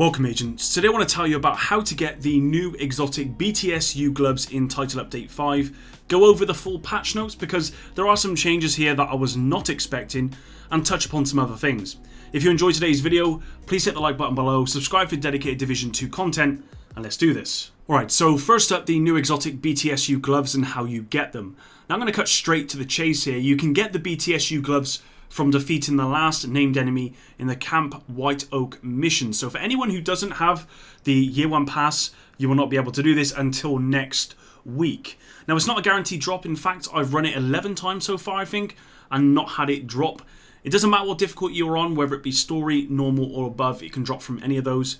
Welcome agents, today I want to tell you about how to get the new Exotic BTSU Gloves in Title Update 5, go over the full patch notes because there are some changes here that I was not expecting, and touch upon some other things. If you enjoyed today's video, please hit the like button below, subscribe for dedicated Division 2 content, and let's do this. Alright, so first up, the new Exotic BTSU Gloves and how you get them. Now I'm going to cut straight to the chase here. You can get the BTSU Gloves from defeating the last named enemy in the Camp White Oak mission. So for anyone who doesn't have the Year 1 pass, you will not be able to do this until next week. Now it's not a guaranteed drop. In fact, I've run it 11 times so far, I think, and not had it drop. It doesn't matter what difficulty you're on, whether it be story, normal or above, it can drop from any of those.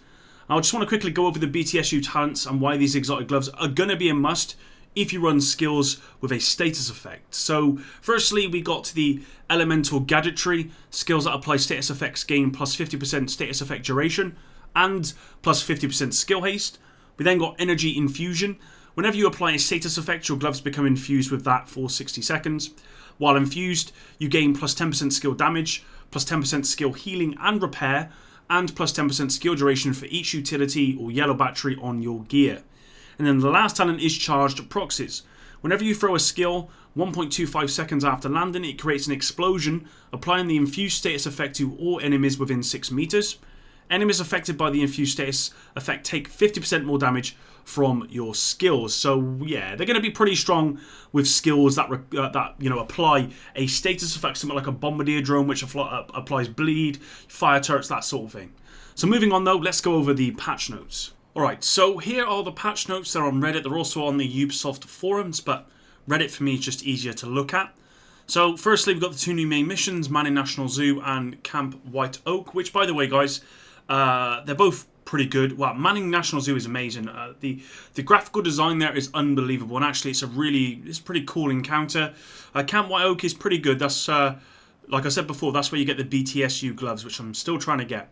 I just want to quickly go over the BTSU talents and why these exotic gloves are going to be a must if you run skills with a status effect. So firstly, we got the elemental gadgetry, skills that apply status effects gain plus 50% status effect duration and plus 50% skill haste. We then got energy infusion. Whenever you apply a status effect, your gloves become infused with that for 60 seconds. While infused, you gain plus 10% skill damage, plus 10% skill healing and repair, and plus 10% skill duration for each utility or yellow battery on your gear. And then the last talent is charged proxies. Whenever you throw a skill, 1.25 seconds after landing, it creates an explosion, applying the infused status effect to all enemies within 6 meters. Enemies affected by the infused status effect take 50% more damage from your skills. So yeah, they're going to be pretty strong with skills that apply a status effect, something like a bombardier drone, which applies bleed, fire turrets, that sort of thing. So moving on though, let's go over the patch notes. Alright, so here are the patch notes. They're on Reddit. They're also on the Ubisoft forums, but Reddit for me is just easier to look at. So firstly, we've got the 2 new main missions, Manning National Zoo and Camp White Oak, which by the way, guys, they're both pretty good. Well, Manning National Zoo is amazing. The graphical design there is unbelievable, and actually it's a pretty cool encounter. Camp White Oak is pretty good. That's like I said before, that's where you get the BTSU gloves, which I'm still trying to get.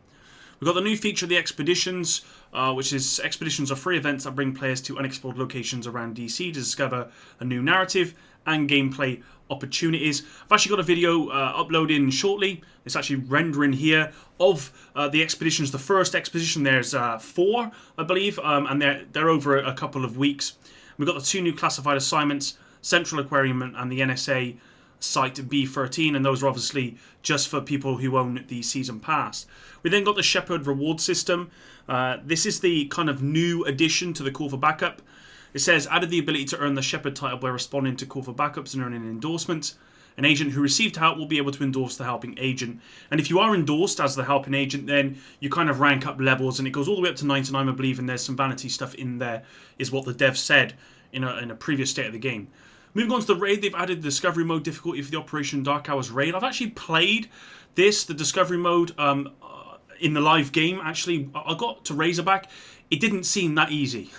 We've got the new feature, the Expeditions, which is expeditions are free events that bring players to unexplored locations around DC to discover a new narrative and gameplay opportunities. I've actually got a video uploading shortly. It's actually rendering here of the expeditions. The first expedition, there's 4, I believe, and they're over a couple of weeks. We've got the 2 new classified assignments, Central Aquarium and the NSA Site B13, and those are obviously just for people who own the season pass. We then got the Shepherd reward system. This is the kind of new addition to the call for backup. It says, added the ability to earn the Shepherd title by responding to call for backups and earning endorsements. An agent who received help will be able to endorse the helping agent. And if you are endorsed as the helping agent, then you kind of rank up levels, and it goes all the way up to 99, I believe, and there's some vanity stuff in there, is what the dev said in a previous state of the game. Moving on to the raid, they've added the discovery mode difficulty for the Operation Dark Hours raid. I've actually played the discovery mode, in the live game. Actually, I got to Razorback. It didn't seem that easy,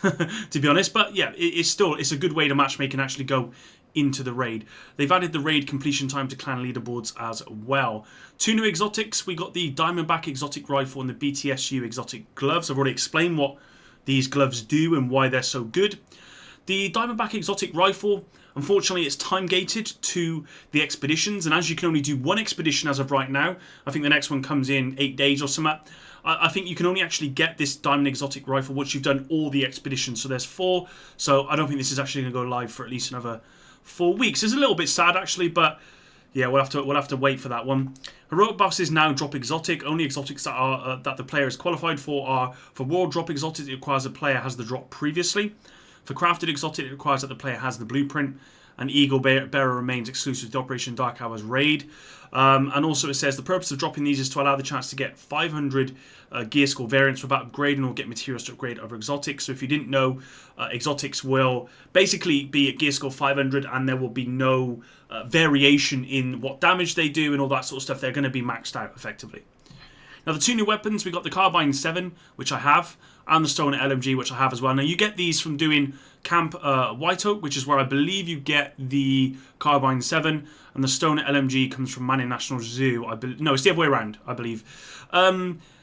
to be honest. But yeah, it's a good way to matchmake and actually go into the raid. They've added the raid completion time to clan leaderboards as well. 2 new exotics. We got the Diamondback exotic rifle and the BTSU exotic gloves. I've already explained what these gloves do and why they're so good. The Diamondback exotic rifle, unfortunately, it's time gated to the expeditions, and as you can only do 1 expedition as of right now, I think the next one comes in 8 days or something. I think you can only actually get this Diamond exotic rifle once you've done all the expeditions. So there's 4. So I don't think this is actually going to go live for at least another 4 weeks. It's a little bit sad actually, but yeah, we'll have to wait for that one. Heroic bosses now drop exotic. Only exotics that are that the player is qualified for are for world drop exotic. It requires the player has the drop previously. For crafted exotic, it requires that the player has the blueprint, and Eagle Bearer remains exclusive to Operation Dark Hours raid. And also it says the purpose of dropping these is to allow the chance to get 500 gear score variants without upgrading or get materials to upgrade other exotics. So if you didn't know, exotics will basically be at gear score 500, and there will be no variation in what damage they do and all that sort of stuff. They're going to be maxed out effectively. Now the 2 new weapons, we got the Carbine 7, which I have, and the Stoner LMG, which I have as well. Now you get these from doing Camp White Oak, which is where I believe you get the Carbine 7, and the Stoner LMG comes from Manning National Zoo. No, it's the other way around, I believe.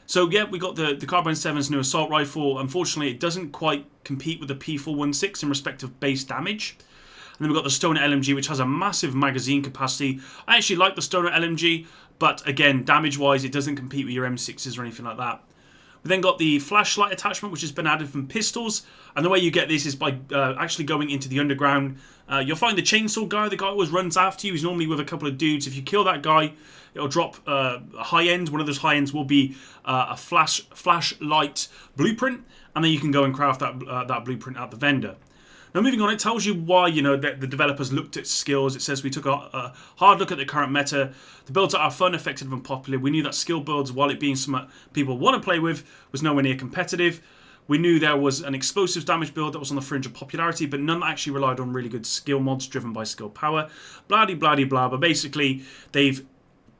So yeah, we got the Carbine 7's new assault rifle. Unfortunately, it doesn't quite compete with the P416 in respect of base damage. And then we've got the Stoner LMG, which has a massive magazine capacity. I actually like the Stoner LMG, but again, damage-wise, it doesn't compete with your M6s or anything like that. We We then got the flashlight attachment, which has been added from pistols. And the way you get this is by actually going into the underground. You'll find the chainsaw guy. The guy always runs after you. He's normally with a couple of dudes. If you kill that guy, it'll drop a high end. One of those high ends will be a flashlight blueprint. And then you can go and craft that blueprint at the vendor. Now, moving on, it tells you why, that the developers looked at skills. It says we took a hard look at the current meta. The builds that are fun, effective, and popular. We knew that skill builds, while it being something people want to play with, was nowhere near competitive. We knew there was an explosives damage build that was on the fringe of popularity, but none that actually relied on really good skill mods driven by skill power. Blah-de-blah-de-blah. But basically, they've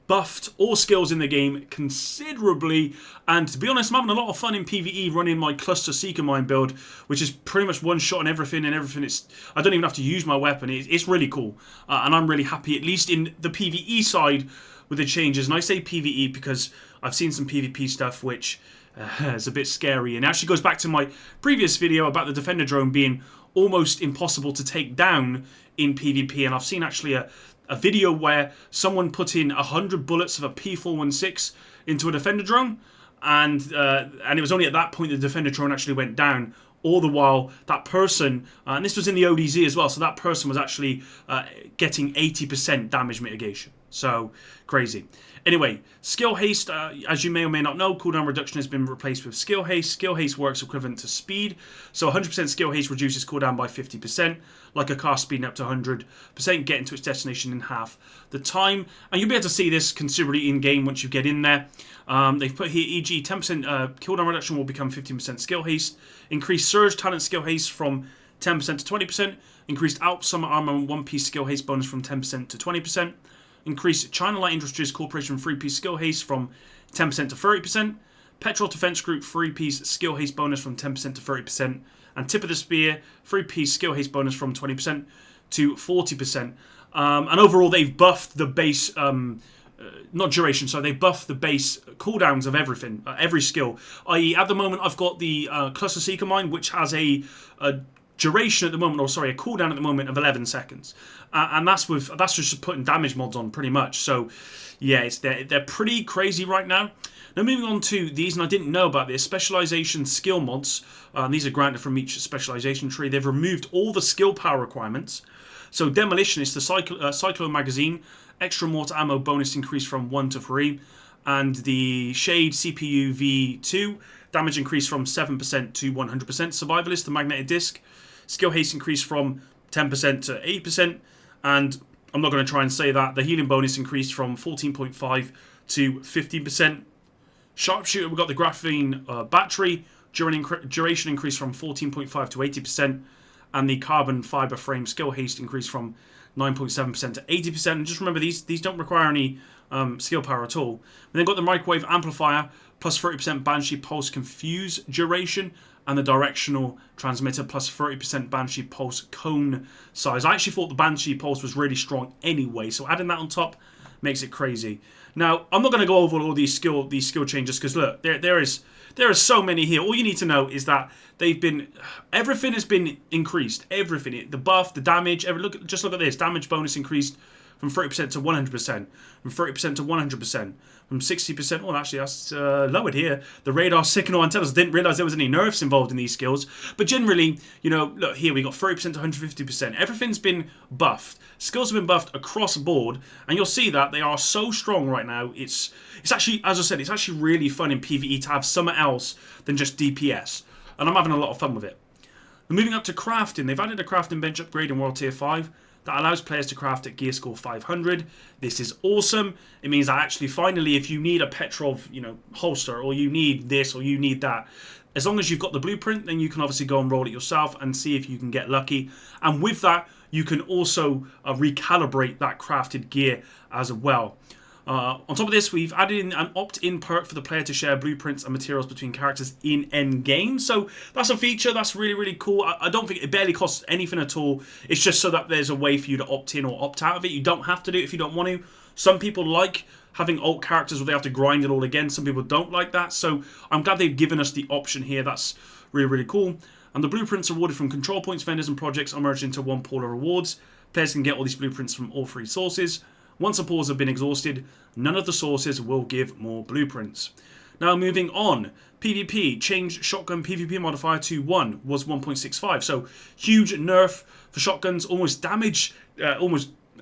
buffed all skills in the game considerably, and to be honest, I'm having a lot of fun in PvE running my cluster seeker mine build, which is pretty much one shot on everything, and I don't even have to use my weapon. It's really cool, and I'm really happy, at least in the PvE side, with the changes. And I say PvE because I've seen some PvP stuff which is a bit scary, and it actually goes back to my previous video about the defender drone being almost impossible to take down in PvP, and I've seen actually a video where someone put in 100 bullets of a P416 into a defender drone, and it was only at that point the defender drone actually went down. All the while, that person, and this was in the ODZ as well, so that person was actually getting 80% damage mitigation. So, crazy. Anyway, skill haste, as you may or may not know, cooldown reduction has been replaced with skill haste. Skill haste works equivalent to speed. So 100% skill haste reduces cooldown by 50%, like a car speeding up to 100%, getting to its destination in half the time. And you'll be able to see this considerably in-game once you get in there. They've put here, e.g., 10% cooldown reduction will become 15% skill haste. Increased surge talent skill haste from 10% to 20%. Increased Alp Summer Armor and one-piece skill haste bonus from 10% to 20%. Increase China Light Industries Corporation 3-piece skill haste from 10% to 30%. Petrol Defense Group 3-piece skill haste bonus from 10% to 30%. And Tip of the Spear 3-piece skill haste bonus from 20% to 40%. And overall, they've buffed the base, not duration, so they buffed the base cooldowns of everything, every skill. I.e., at the moment, I've got the Cluster Seeker Mine, which has a duration at the moment, or sorry, a cooldown at the moment of 11 seconds. And that's just putting damage mods on pretty much. So yeah, they're pretty crazy right now. Now moving on to these, and I didn't know about this, specialization skill mods. These are granted from each specialization tree. They've removed all the skill power requirements. So Demolitionist, the Cyclone Magazine, extra mortar ammo bonus increase from 1 to 3. And the Shade CPU V2, damage increase from 7% to 100%. Survivalist, the Magnetic Disc, skill haste increase from 10% to 8%. And I'm not going to try and say that. The healing bonus increased from 14.5 to 15%. Sharpshooter, we've got the graphene battery. Duration increased from 14.5 to 80%. And the carbon fiber frame skill haste increased from 9.7% to 80%. And just remember, these don't require any skill power at all. We then got the microwave amplifier, plus 30% Banshee Pulse Confuse duration, and the directional transmitter, plus 30% Banshee Pulse cone size. I actually thought the Banshee Pulse was really strong anyway, so adding that on top makes it crazy. Now, I'm not going to go over all these skill changes, because look, there are so many here. All you need to know is that everything has been increased. Everything, the buff, the damage. Just look at this. Damage bonus increased from 30% to 100%, from 30% to 100%, from 60%. Oh, actually, that's lowered here. The radar signal antennas. Didn't realize there was any nerfs involved in these skills. But generally, look here, we got 30% to 150%. Everything's been buffed. Skills have been buffed across the board, and you'll see that they are so strong right now. It's actually, as I said, it's actually really fun in PvE to have something else than just DPS, and I'm having a lot of fun with it. And moving up to crafting, they've added a crafting bench upgrade in World Tier 5 that allows players to craft at gear score 500. This is awesome. It means that actually, finally, if you need a Petrov, holster, or you need this, or you need that, as long as you've got the blueprint, then you can obviously go and roll it yourself and see if you can get lucky. And with that, you can also recalibrate that crafted gear as well. On top of this, we've added in an opt-in perk for the player to share blueprints and materials between characters in endgame. So that's a feature that's really, really cool. I don't think it barely costs anything at all. It's just so that there's a way for you to opt in or opt out of it. You don't have to do it if you don't want to. Some people like having alt characters where they have to grind it all again. Some people don't like that. So I'm glad they've given us the option here. That's really, really cool. And the blueprints awarded from control points, vendors, and projects are merged into one pool of rewards. Players can get all these blueprints from all three sources. Once the pools have been exhausted, none of the sources will give more blueprints. Now moving on, PvP, changed shotgun PvP modifier to 1, was 1.65, so huge nerf for shotguns, almost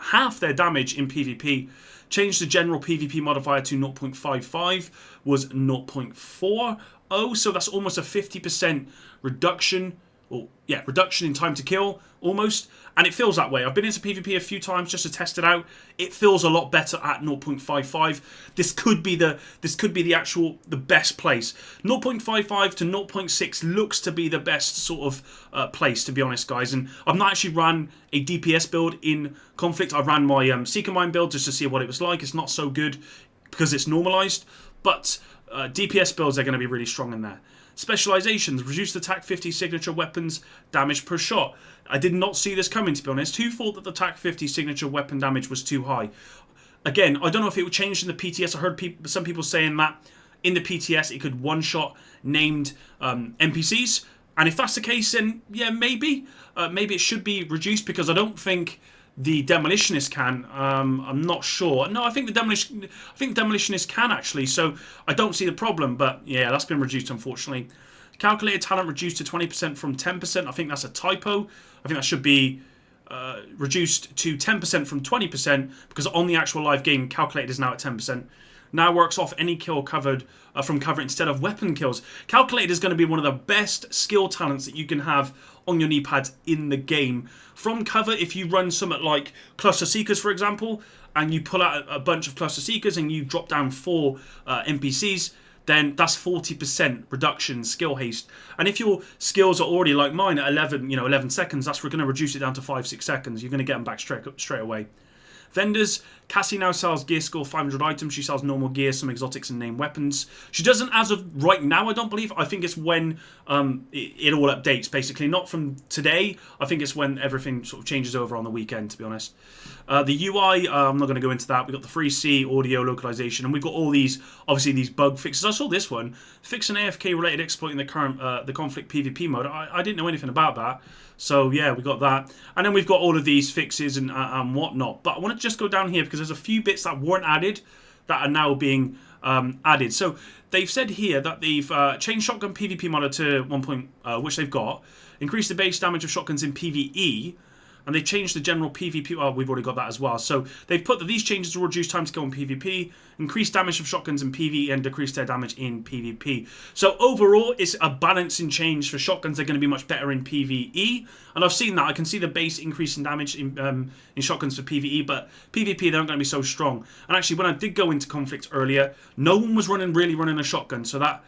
half their damage in PvP. Changed the general PvP modifier to 0.55, was 0.40, so that's almost a 50% reduction. Well, yeah, reduction in time to kill, almost. And it feels that way. I've been into PvP a few times just to test it out. It feels a lot better at 0.55. This could be the best place. 0.55 to 0.6 looks to be the best sort of place, to be honest, guys. And I've not actually ran a DPS build in Conflict. I ran my Seeker Mine build just to see what it was like. It's not so good because it's normalized, but DPS builds are going to be really strong in there. Specializations, reduced attack 50 signature weapons damage per shot. I did not see this coming, to be honest. Who thought that the attack 50 signature weapon damage was too high? Again, I don't know if it would change in the PTS. I heard some people saying that in the PTS it could one-shot named NPCs. And if that's the case, then yeah, maybe it should be reduced, because I don't think the demolitionist can. I'm not sure. No, I think the demolitionist can actually. So I don't see the problem. But yeah, that's been reduced, unfortunately. Calculated talent reduced to 20% from 10%. I think that's a typo. I think that should be reduced to 10% from 20%, because on the actual live game, calculated is now at 10%. Now works off any kill covered from cover instead of weapon kills. Calculated is going to be one of the best skill talents that you can have on your knee pads in the game. From cover, if you run something like Cluster Seekers, for example, and you pull out a bunch of Cluster Seekers and you drop down 4 NPCs, then that's 40% reduction in skill haste. And if your skills are already like mine at 11 seconds, that's going to reduce it down to 5-6 seconds. You're going to get them back straight away. Vendors, Cassie now sells gear score 500 items. She sells normal gear, some exotics, and named weapons. She doesn't as of right now, I don't believe. I think it's when it all updates, basically. Not from today. I think it's when everything sort of changes over on the weekend, to be honest. The UI, I'm not going to go into that. We've got the 3C, audio, localization, and we've got all these, obviously, these bug fixes. I saw this one. Fix an AFK-related exploit in the current the conflict PvP mode. I didn't know anything about that. So yeah, we got that. And then we've got all of these fixes and whatnot. But I want to just go down here because there's a few bits that weren't added that are now being added. So they've said here that they've changed shotgun PvP modder to 1. Which they've got. Increased the base damage of shotguns in PvE. And they changed the general PvP. Oh, we've already got that as well. So they've put that these changes will reduce time to kill in PvP, increase damage of shotguns in PvE, and decrease their damage in PvP. So overall, it's a balancing change for shotguns. They're going to be much better in PvE. And I've seen that. I can see the base increase in damage in shotguns for PvE, but PvP, they're not going to be so strong. And actually, when I did go into conflict earlier, no one was really running a shotgun. So that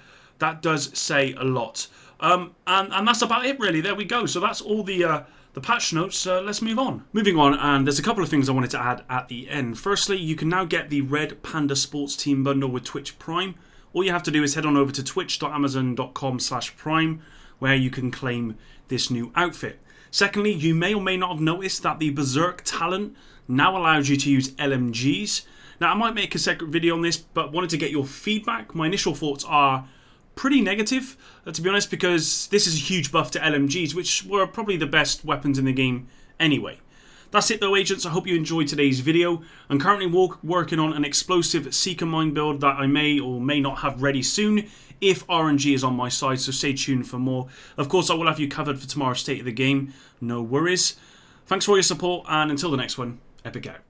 does say a lot. And that's about it, really. There we go. So that's all the patch notes. Let's move on. Moving on, and there's a couple of things I wanted to add at the end. Firstly, you can now get the Red Panda Sports Team bundle with Twitch Prime. All you have to do is head on over to twitch.amazon.com/prime, where you can claim this new outfit. Secondly, you may or may not have noticed that the Berserk talent now allows you to use LMGs. Now, I might make a separate video on this, but wanted to get your feedback. My initial thoughts are pretty negative, to be honest, because this is a huge buff to LMGs, which were probably the best weapons in the game anyway. That's it though, agents. I hope you enjoyed today's video. I'm currently working on an explosive Seeker Mine build that I may or may not have ready soon if RNG is on my side, so stay tuned for more. Of course, I will have you covered for tomorrow's State of the Game. No worries. Thanks for all your support, and until the next one, Epic out.